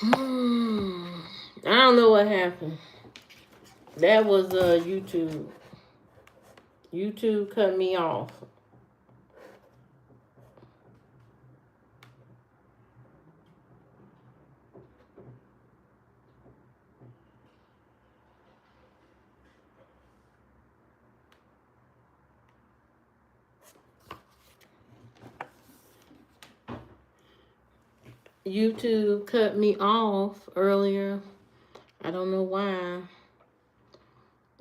I don't know what happened. That was YouTube. YouTube cut me off. YouTube cut me off earlier. I don't know why.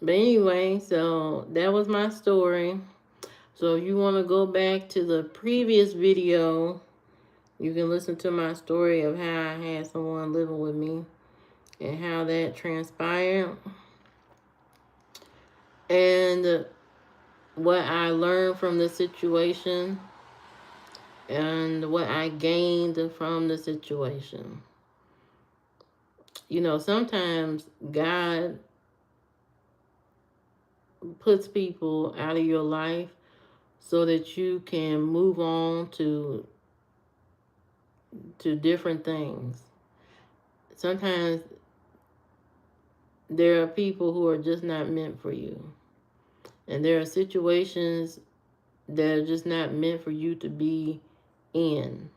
But anyway, so that was my story. So if you want to go back to the previous video, you can listen to my story of how I had someone living with me and how that transpired. And what I learned from the situation and what I gained from the situation. You know, sometimes God puts people out of your life so that you can move on to different things. Sometimes there are people who are just not meant for you. And there are situations that are just not meant for you to be in.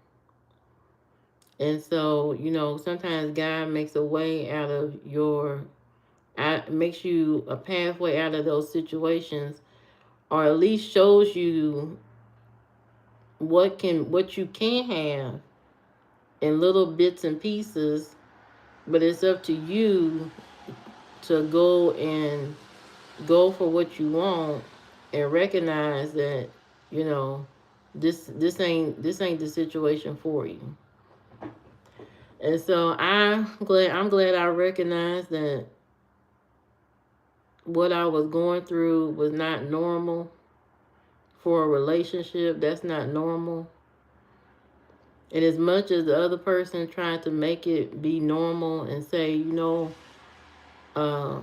And so, you know, sometimes God makes a way out of makes you a pathway out of those situations, or at least shows you what you can have in little bits and pieces, but it's up to you to go for what you want and recognize that, you know, this ain't the situation for you. And so I'm glad I recognized that what I was going through was not normal for a relationship. That's not normal. And as much as the other person tried to make it be normal and say, you know, uh,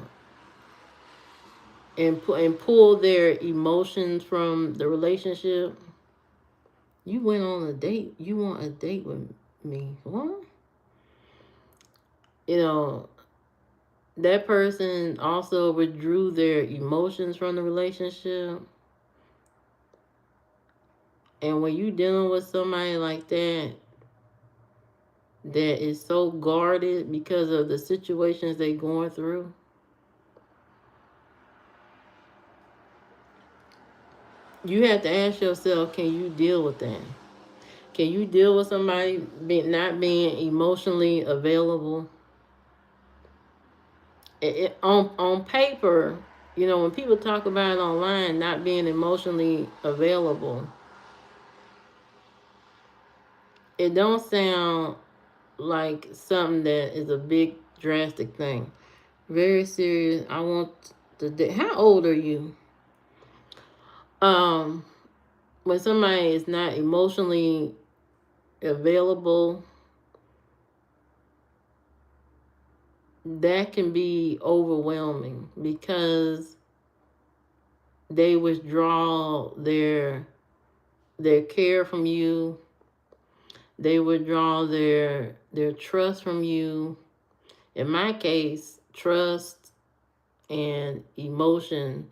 and pull their emotions from the relationship, you went on a date. You want a date with me? What? You know, that person also withdrew their emotions from the relationship. And when you dealing with somebody like that, that is so guarded because of the situations they going through, you have to ask yourself, can you deal with that? Can you deal with somebody not being emotionally available? On paper, you know, when people talk about it online, not being emotionally available, it don't sound like something that is a big drastic thing. Very serious. I want to. How old are you? Um, when somebody is not emotionally available, that can be overwhelming because they withdraw their care from you. They withdraw their trust from you. In my case, trust and emotion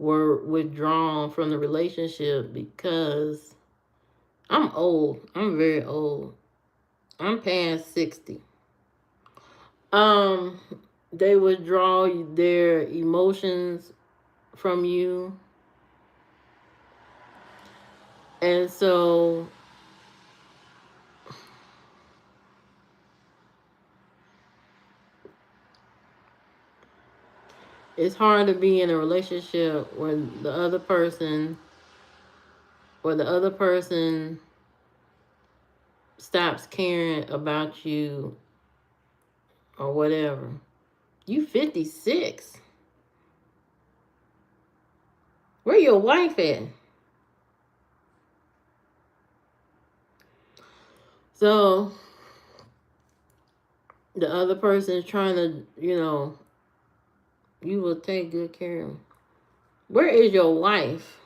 were withdrawn from the relationship because I'm old. I'm very old. I'm past 60. Um, they withdraw their emotions from you. And so it's hard to be in a relationship when the other person stops caring about you or whatever. You 56. Where your wife at? So the other person is trying to, you know, you will take good care of. Where is your wife?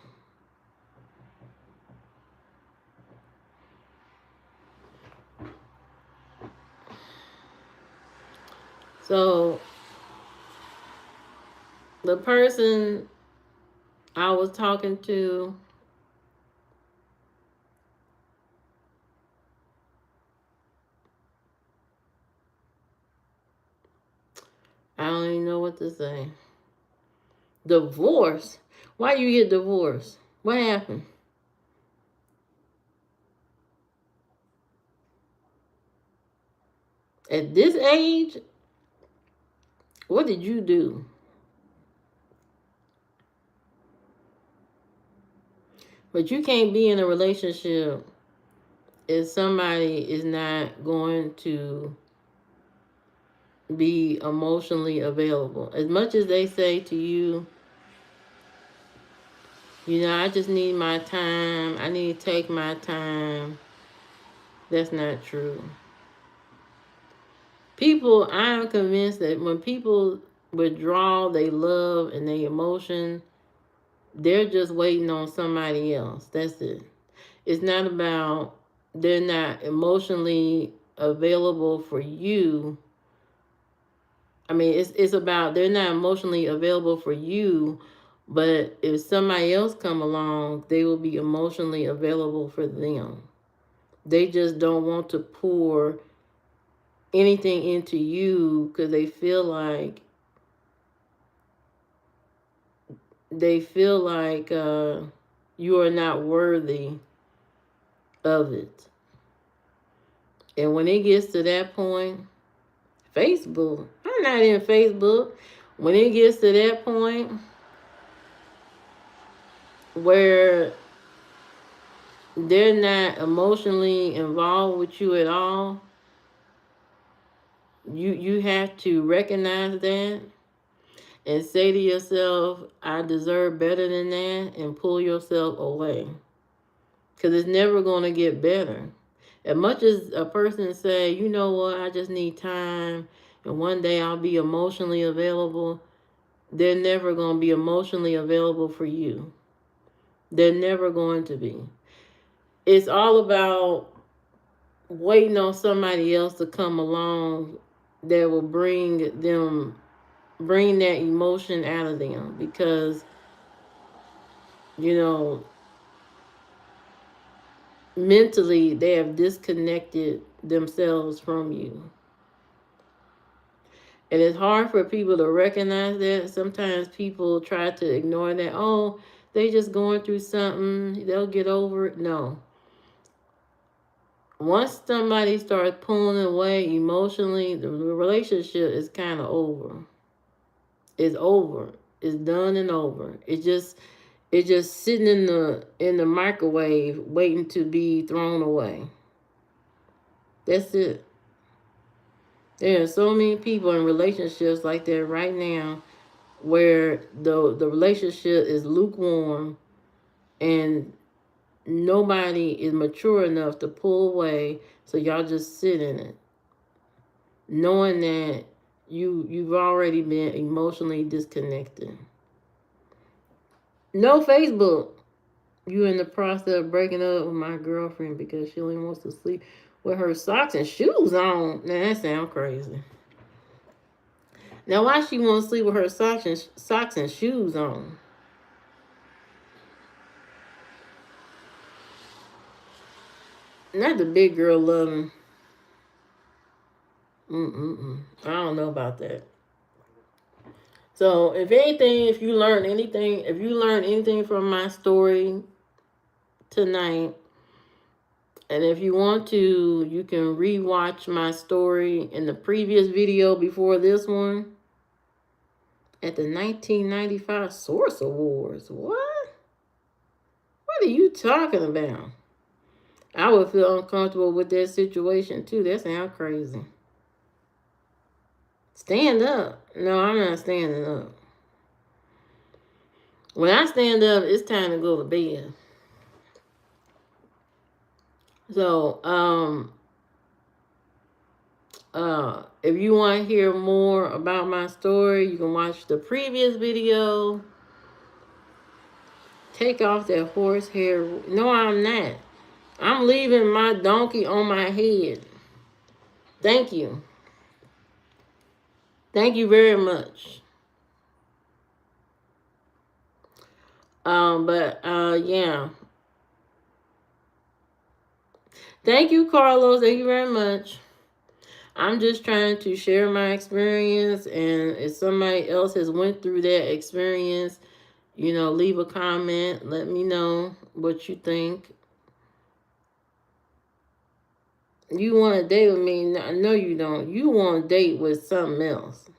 So the person I was talking to, I don't even know what to say. Divorce? Why you get divorced? What happened? At this age, what did you do? But you can't be in a relationship if somebody is not going to be emotionally available. As much as they say to you, you know, I just need my time, I need to take my time, that's not true. People, I'm convinced that when people withdraw they love and they emotion, they're just waiting on somebody else. That's it. It's not about they're not emotionally available for you. I mean, it's about they're not emotionally available for you, but if somebody else come along, they will be emotionally available for them. They just don't want to pour anything into you because they feel like you are not worthy of it. And when it gets to that point, Facebook, I'm not in Facebook. When it gets to that point where they're not emotionally involved with you at all, you have to recognize that and say to yourself, I deserve better than that, and pull yourself away. Because it's never going to get better. As much as a person say, you know what, I just need time, and one day I'll be emotionally available, they're never going to be emotionally available for you. They're never going to be. It's all about waiting on somebody else to come along that will bring that emotion out of them, because you know mentally they have disconnected themselves from you. And it's hard for people to recognize that. Sometimes people try to ignore that. Oh, they just going through something, they'll get over it. No. Once somebody starts pulling away emotionally, the relationship is kind of over. It's over. It's done and over. It's just sitting in the microwave waiting to be thrown away. That's it. There are so many people in relationships like that right now where the relationship is lukewarm and nobody is mature enough to pull away, so y'all just sit in it knowing that you've already been emotionally disconnected. No Facebook. You in the process of breaking up with my girlfriend because she only wants to sleep with her socks and shoes on. Now that sounds crazy. Now why she wants to sleep with her socks and shoes on? Not the big girl loving. I don't know about that. So if anything, if you learn anything from my story tonight, and if you want to, you can rewatch my story in the previous video before this one at the 1995 Source Awards. What? What are you talking about? I would feel uncomfortable with that situation too. That sounds crazy. Stand up. No, I'm not standing up. When I stand up, it's time to go to bed. So, if you want to hear more about my story, you can watch the previous video. Take off that horsehair. No, I'm not. I'm leaving my donkey on my head. Thank you. Thank you very much. Yeah. Thank you, Carlos. Thank you very much. I'm just trying to share my experience, and if somebody else has went through that experience, leave a comment. Let me know what you think. You want to date with me? No, you don't. You want to date with something else.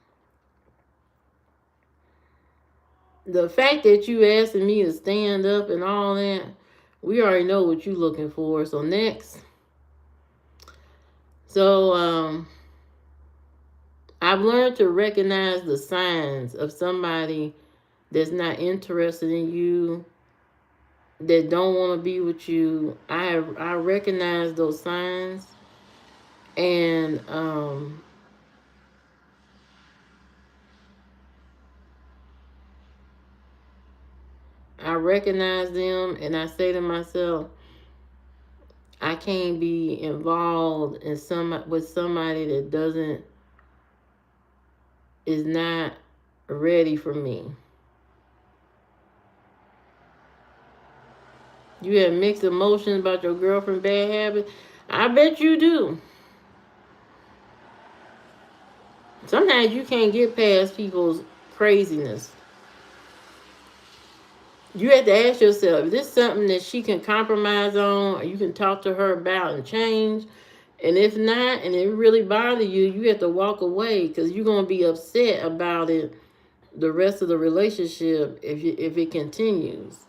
The fact that you asking me to stand up and all that, we already know what you're looking for. So next. So I've learned to recognize the signs of somebody that's not interested in you, that don't want to be with you. I recognize those signs, and I recognize them, and I say to myself, I can't be involved in with somebody that is not ready for me. You have mixed emotions about your girlfriend bad habits. I bet you do. Sometimes you can't get past people's craziness. You have to ask yourself, is this something that she can compromise on, or you can talk to her about and change? And if not, and it really bothers you, you have to walk away, because you're going to be upset about it the rest of the relationship if it continues.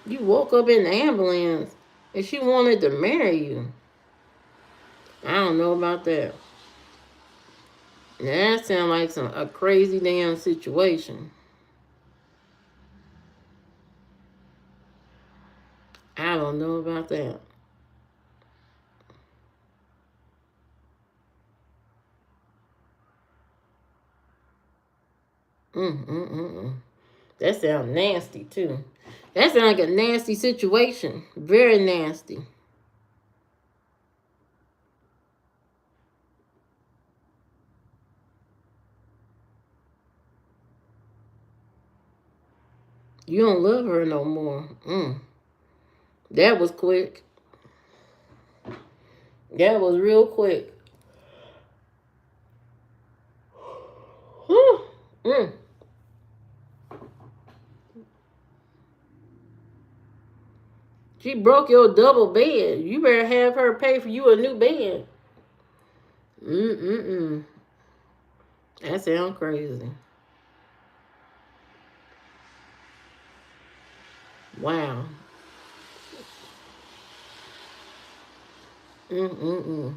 You woke up in the ambulance and she wanted to marry you. I don't know about that. Now, that sounds like a crazy damn situation. I don't know about that. That sounds nasty too. That sounds like a nasty situation. Very nasty. You don't love her no more. That was quick. That was real quick. Whew. She broke your double bed. You better have her pay for you a new bed. Mm-mm-mm. That sounds crazy. Wow. Mm-mm-mm.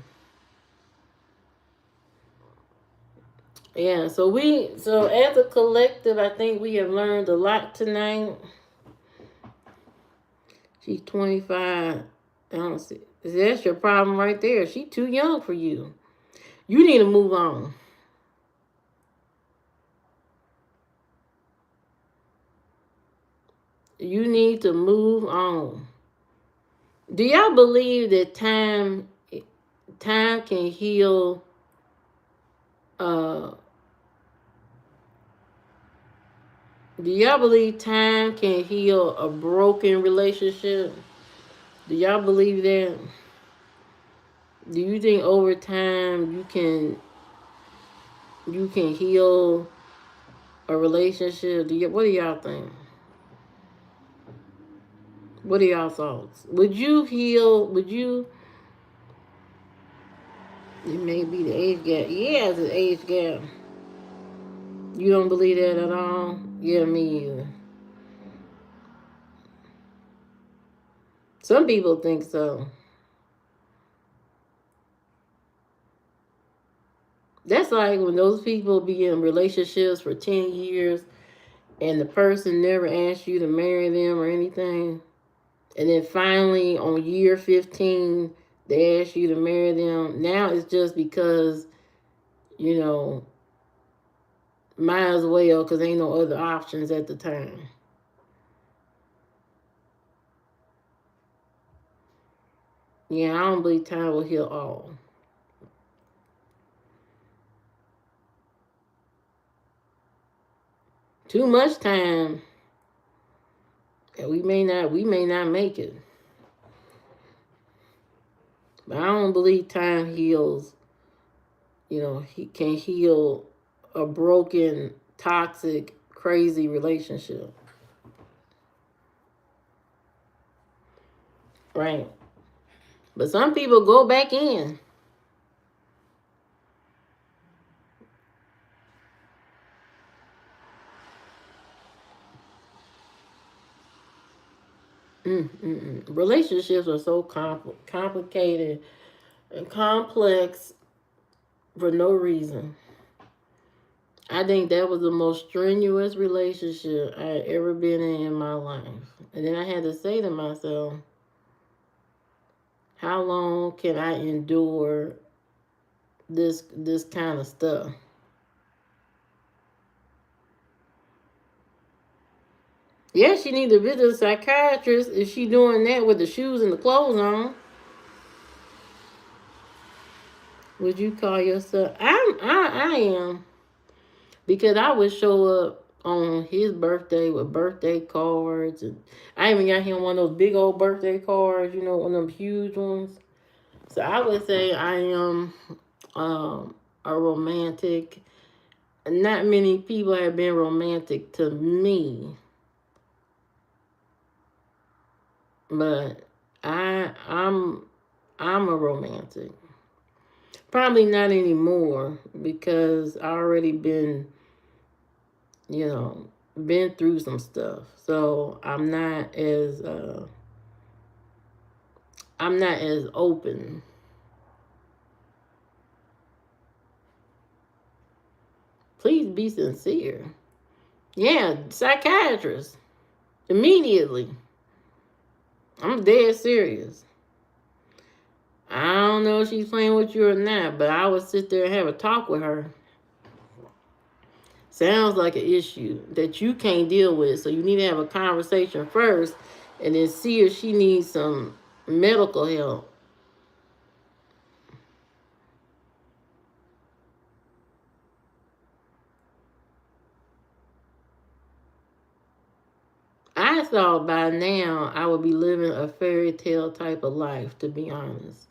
Yeah, so as a collective, I think we have learned a lot tonight. She's 25. I don't see. That's your problem right there. She's too young for you. You need to move on. You need to move on. Do y'all believe that time can heal uh do y'all believe time can heal a broken relationship? Do y'all believe that? Do you think over time you can heal a relationship? What do y'all think? What are y'all thoughts? Would you heal? It may be the age gap. Yeah, it's an age gap. You don't believe that at all? Yeah, me either. Some people think so. That's like when those people be in relationships for 10 years and the person never asked you to marry them or anything. And then finally on year 15, they ask you to marry them. Now it's just because, you know, might as well, because ain't no other options at the time. Yeah, I don't believe time will heal all. Too much time, and we may not make it. But I don't believe time heals. He can heal a broken, toxic, crazy relationship. Right. But some people go back in. Relationships are so complicated and complex for no reason. I think that was the most strenuous relationship I had ever been in my life. And then I had to say to myself, how long can I endure this kind of stuff? Yeah, she needs to visit a psychiatrist if she doing that with the shoes and the clothes on. Would you call yourself? I am, because I would show up on his birthday with birthday cards, and I even got him one of those big old birthday cards, one of them huge ones. So I would say I am a romantic. Not many people have been romantic to me, but I'm a romantic. Probably not anymore, because I already you know, been through some stuff. So I'm not as open. Please be sincere. Yeah, psychiatrist. Immediately. I'm dead serious. I don't know if she's playing with you or not, but I would sit there and have a talk with her. Sounds like an issue that you can't deal with, so you need to have a conversation first and then see if she needs some medical help. I thought by now I would be living a fairy tale type of life, to be honest.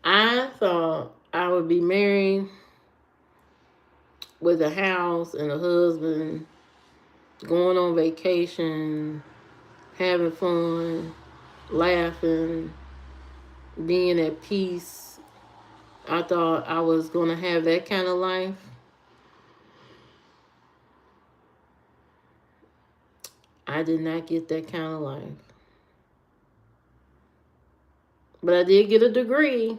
I thought I would be married with a house and a husband, going on vacation, having fun, laughing, being at peace. I thought I was going to have that kind of life. I did not get that kind of life. But I did get a degree.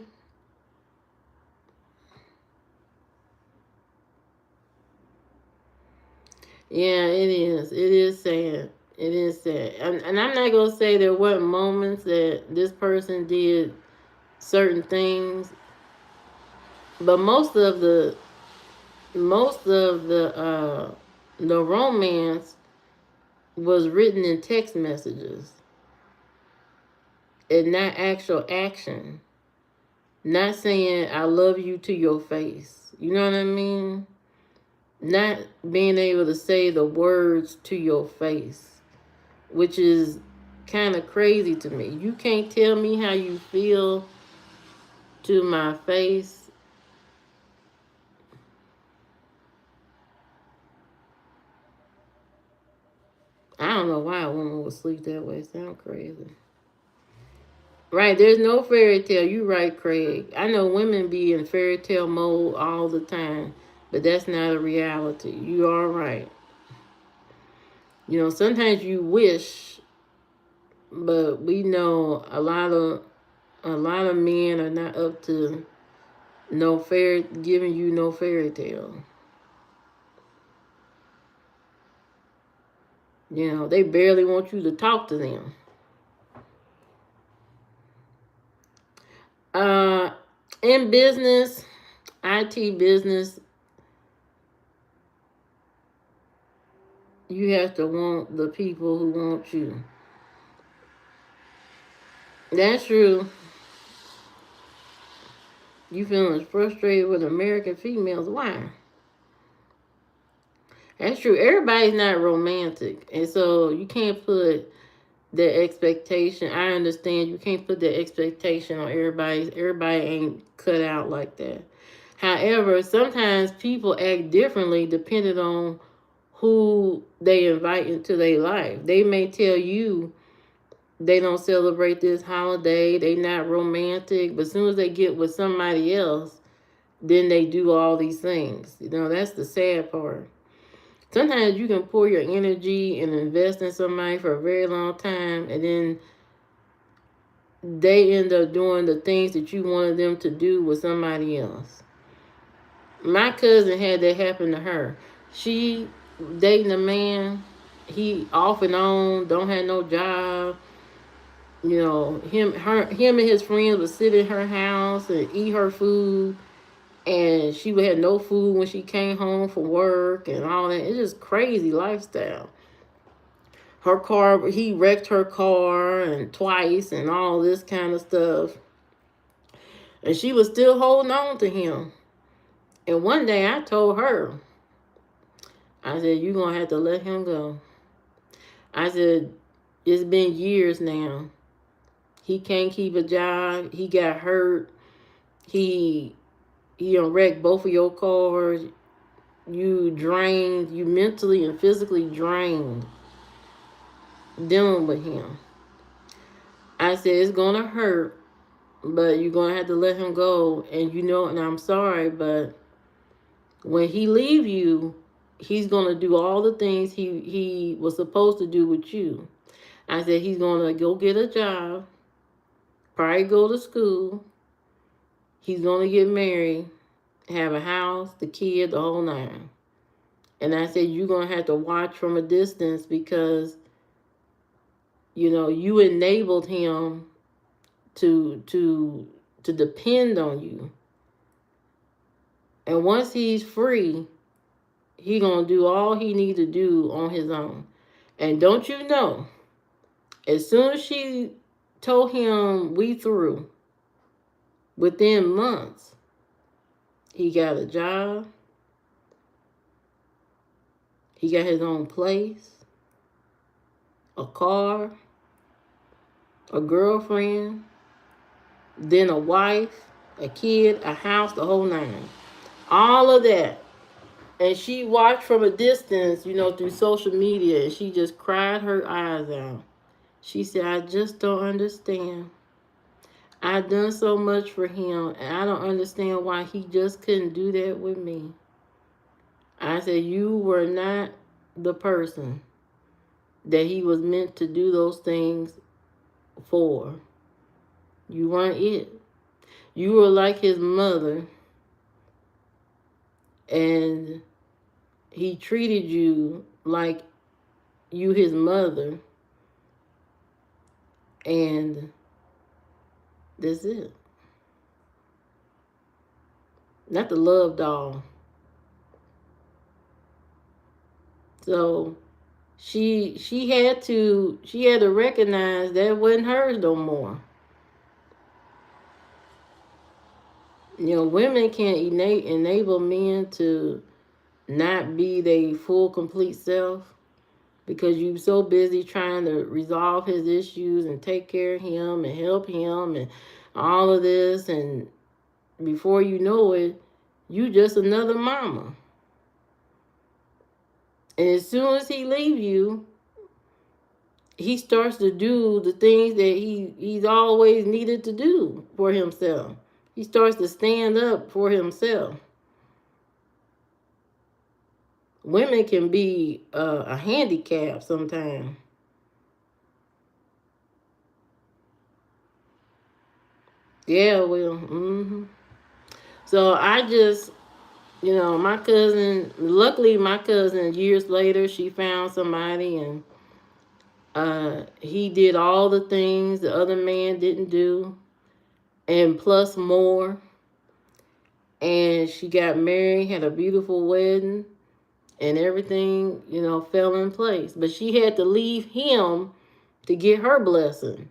Yeah, it is. It is sad. It is sad. And I'm not going to say there weren't moments that this person did certain things, but most of the romance was written in text messages and not actual action. Not saying I love you to your face. You know what I mean? Not being able to say the words to your face, which is kind of crazy to me. You can't tell me how you feel to my face. I don't know why a woman would sleep that way. Sound crazy. Right, there's no fairy tale. You right, Craig. I know women be in fairy tale mode all the time, but that's not a reality. You are right. Sometimes you wish, but we know a lot of men are not up to giving you no fairy tale. They barely want you to talk to them. Uh, in business, IT business, you have to want the people who want you. That's true. You feeling frustrated with American females. Why? That's true. Everybody's not romantic. And so you can't put the expectation. I understand you can't put the expectation on everybody. Everybody ain't cut out like that. However, sometimes people act differently depending on who they invite into their life. They may tell you they don't celebrate this holiday, they not romantic, but as soon as they get with somebody else, then they do all these things. That's the sad part. Sometimes you can pour your energy and invest in somebody for a very long time, and then they end up doing the things that you wanted them to do with somebody else. My cousin had that happen to her. She dating a man, he off and on, don't have no job. Him and his friends would sit in her house and eat her food, and she would have no food when she came home from work and all that. It's just crazy lifestyle. Her car, he wrecked her car and twice and all this kind of stuff. And she was still holding on to him. And one day I told her, I said, you're going to have to let him go. I said, it's been years now. He can't keep a job. He got hurt. He wrecked both of your cars. You drained, you mentally and physically drained dealing with him. I said, it's going to hurt, but you're going to have to let him go. And I'm sorry, but when he leave you, he's going to do all the things he was supposed to do with you. I said, he's going to go get a job, probably go to school. He's going to get married, have a house, the kid, the whole nine. And I said, you're going to have to watch from a distance because, you enabled him to depend on you. And once he's free, he going to do all he need to do on his own. And don't you know, as soon as she told him we through, within months, he got a job. He got his own place, a car, a girlfriend, then a wife, a kid, a house, the whole nine. All of that. And she watched from a distance, through social media, and she just cried her eyes out. She said, I just don't understand. I've done so much for him, and I don't understand why he just couldn't do that with me. I said, you were not the person that he was meant to do those things for. You weren't it. You were like his mother, and he treated you like you his mother, and that's it. Not the love doll. So she had to recognize that wasn't hers no more. Women can't enable men to not be their full, complete self because you're so busy trying to resolve his issues and take care of him and help him and all of this. And before you know it, you just another mama. And as soon as he leave you, he starts to do the things that he's always needed to do for himself. He starts to stand up for himself. Women can be a handicap sometimes. Yeah, well, So I just, my cousin, luckily my cousin, years later, she found somebody, and he did all the things the other man didn't do, and plus more. And she got married, had a beautiful wedding, and everything, fell in place. But she had to leave him to get her blessing.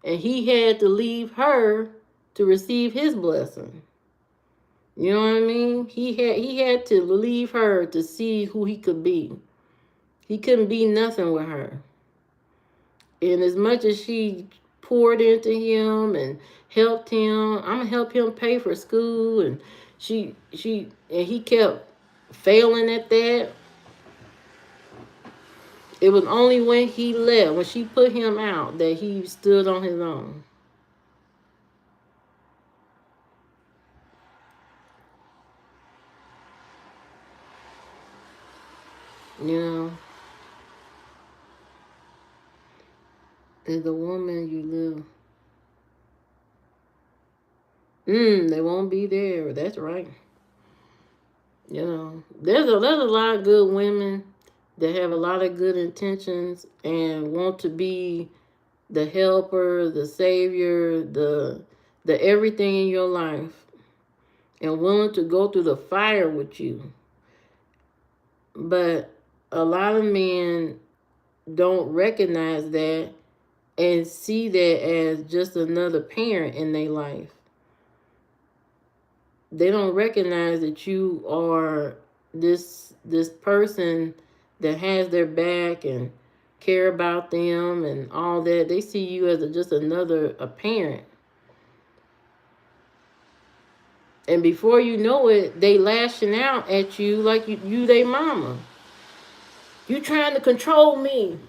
And he had to leave her to receive his blessing. You know what I mean? He had to leave her to see who he could be. He couldn't be nothing with her. And as much as she poured into him and helped him, I'm gonna help him pay for school, and and he kept failing at that. It was only when he left, when she put him out, that he stood on his own. You know, as the woman you live. They won't be there. That's right. You know, there's a lot of good women that have a lot of good intentions and want to be the helper, the savior, the everything in your life, and willing to go through the fire with you. But a lot of men don't recognize that and see that as just another parent in their life. They don't recognize that you are this person that has their back and care about them and all that. They see you as just another a parent. And before you know it, they lashing out at you like you they mama. You trying to control me.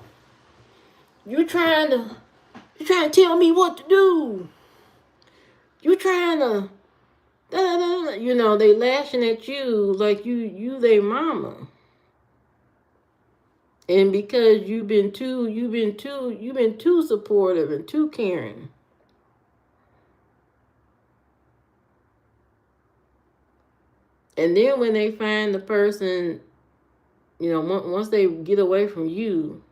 You trying to tell me what to do. You trying to you know, they lashing at you like you they mama. And because you've been too supportive and too caring. And then when they find the person, you know, once they get away from you,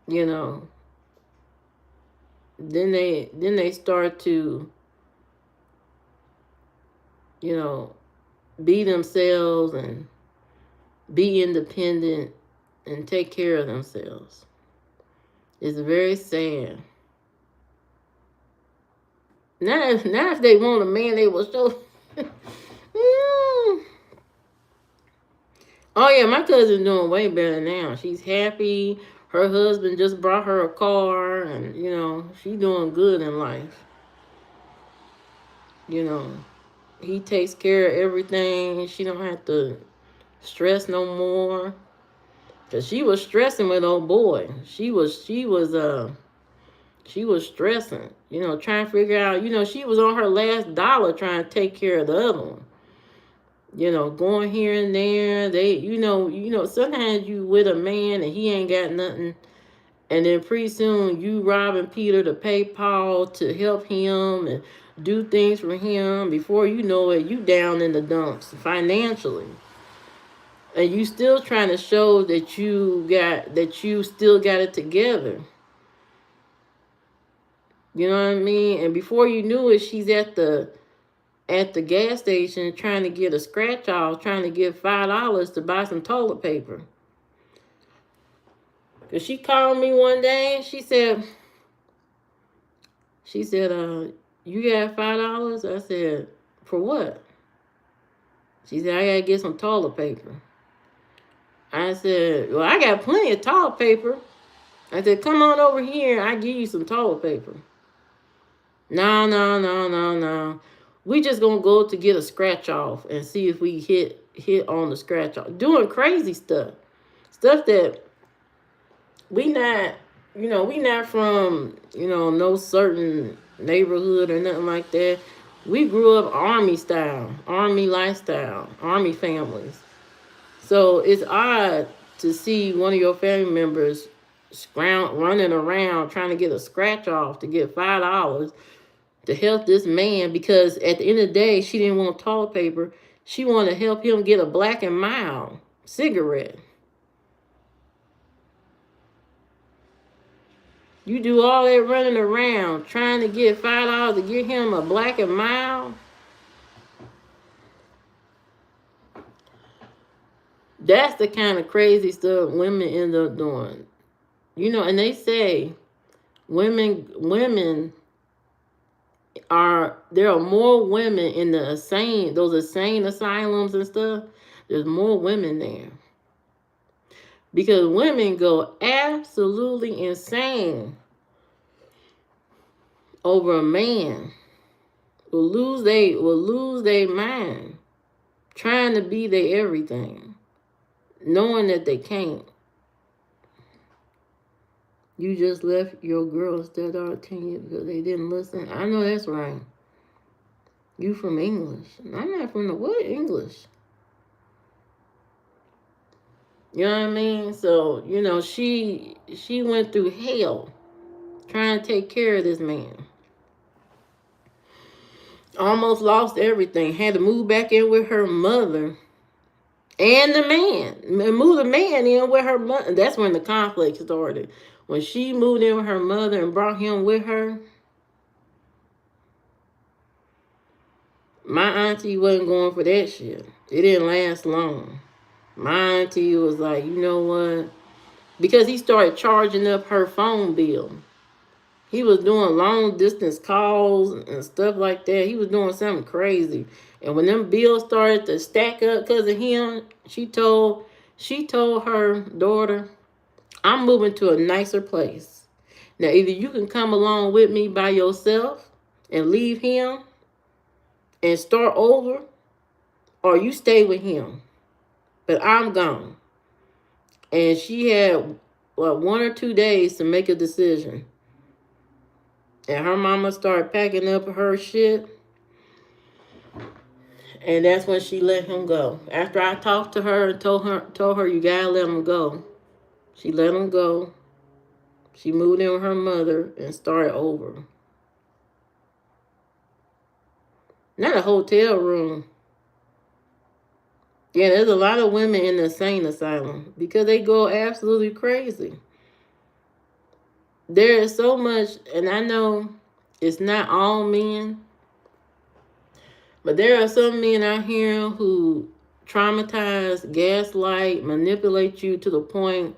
you know, then they start to, you know, be themselves and be independent and take care of themselves. It's very sad. Now if they want a man, they will show. Oh yeah, my cousin's doing way better now. She's happy. Her husband just brought her a car, and you know, she's doing good in life. You know, he takes care of everything. She don't have to stress no more. Cause she was stressing with old boy. She was stressing. You know, trying to figure out. You know, she was on her last dollar trying to take care of the other one. You know, going here and there. Sometimes you with a man and he ain't got nothing, and then pretty soon you robbing Peter to pay Paul to help him and do things for him. Before you know it, you down in the dumps financially. And you still trying to show that you still got it together. You know what I mean? And before you knew it, she's at the gas station trying to get a scratch off, trying to get $5 to buy some toilet paper. Cause she called me one day and she said, you got $5? I said, for what? She said, I gotta get some toilet paper. I said, well, I got plenty of toilet paper. I said, come on over here, I give you some toilet paper. No, no, no, no, no. We just gonna go to get a scratch off and see if we hit on the scratch off. Doing crazy stuff. Stuff that we not from, no certain neighborhood or nothing like that. We grew up army style, army lifestyle, army families. So it's odd to see one of your family members running around trying to get a scratch off to get $5 to help this man, because at the end of the day, she didn't want toilet paper. She wanted to help him get a Black and Mild cigarette. You do all that running around trying to get $5 to get him a Black and Mild. That's the kind of crazy stuff women end up doing. And they say women there are more women in the those insane asylums and stuff. There's more women there. Because women go absolutely insane over a man. Will lose their mind. Trying to be their everything. Knowing that they can't. You just left your girls that are 10 years because they didn't listen. I know that's right. You from English. I'm not from the what English? You know what I mean? So, she went through hell trying to take care of this man. Almost lost everything. Had to move back in with her mother and the man. Move the man in with her mother. That's when the conflict started. When she moved in with her mother and brought him with her, my auntie wasn't going for that shit. It didn't last long. My auntie was like, you know what? Because he started charging up her phone bill. He was doing long distance calls and stuff like that. He was doing something crazy. And when them bills started to stack up because of him, she told her daughter, I'm moving to a nicer place. Now, either you can come along with me by yourself and leave him and start over, or you stay with him. But I'm gone. And she had 1 or 2 days to make a decision. And her mama started packing up her shit. And that's when she let him go. After I talked to her and told her you gotta let him go. She let him go. She moved in with her mother and started over. Not a hotel room. Yeah, there's a lot of women in the insane asylum because they go absolutely crazy. There is so much, and I know it's not all men, but there are some men out here who traumatize, gaslight, manipulate you to the point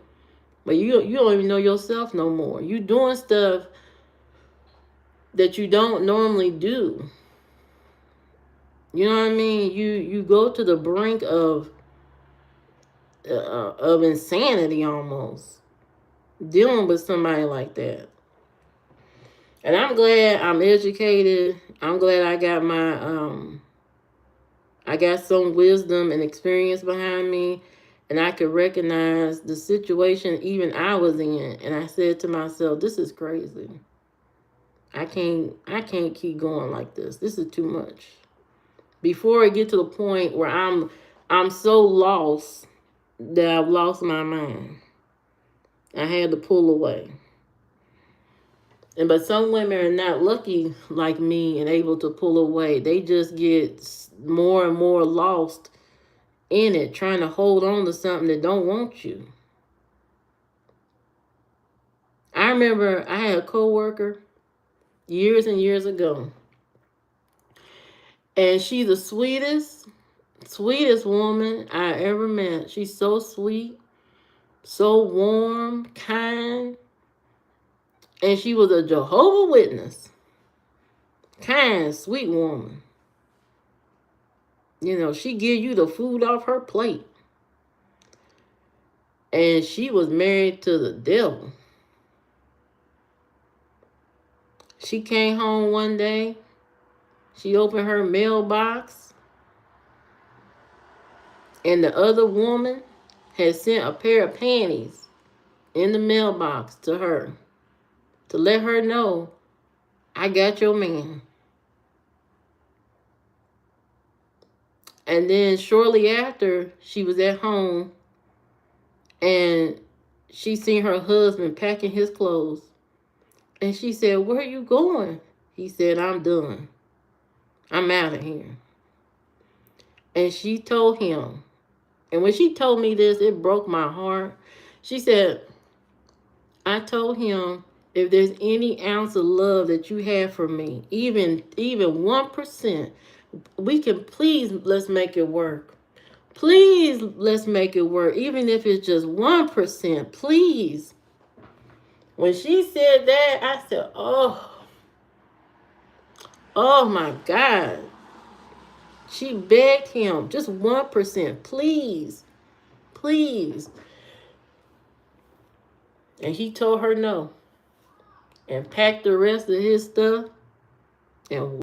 where you don't even know yourself no more. You doing stuff that you don't normally do. You know what I mean? You go to the brink of insanity almost, dealing with somebody like that. And I'm glad I'm educated. I'm glad I got I got some wisdom and experience behind me, and I could recognize the situation even I was in. And I said to myself, this is crazy. I can't keep going like this. This is too much. Before I get to the point where I'm so lost that I've lost my mind. I had to pull away. But some women are not lucky like me and able to pull away. They just get more and more lost in it, trying to hold on to something that don't want you. I remember I had a coworker years and years ago, and she's the sweetest woman I ever met. She's so sweet, so warm, kind. And she was a Jehovah's Witness. Kind, sweet woman. She give you the food off her plate. And she was married to the devil. She came home one day. She opened her mailbox. And the other woman had sent a pair of panties in the mailbox to her to let her know, I got your man. And then shortly after, she was at home and she seen her husband packing his clothes. And she said, where are you going? He said, I'm done. I'm out of here. And she told him, and when she told me this, it broke my heart. She said, I told him, if there's any ounce of love that you have for me, even 1%, we can let's make it work. Please, let's make it work. Even if it's just 1%, please. When she said that, I said, oh, Oh my God. She begged him, just 1%, please, please. And he told her no and packed the rest of his stuff and